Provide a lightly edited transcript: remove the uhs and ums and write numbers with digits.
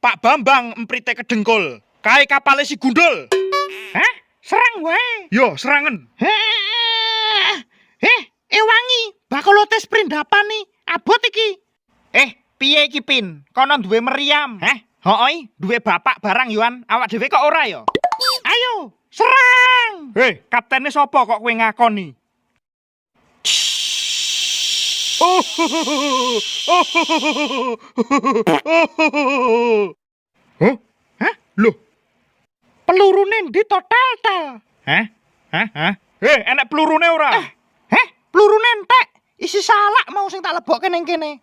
Pak Bambang emprite kedengkul. Kae kapale si gundul. Hah? Serang wae. Yo, serangan. Ewangi, bakal tes prindapan nih. Abot iki. Piye iki Pin? Kono duwe meriam. Hoi, duwe bapak barang Yuan. Awak dhewe kok ora ya? Ayo, serang. Kaptene sapa kok kowe ngakoni? Hah? Loh, Pelurune ndi total. Hah? Enek pelurune ora? Pelurune entek. Isi salak mau sing tak lebokke ning kene.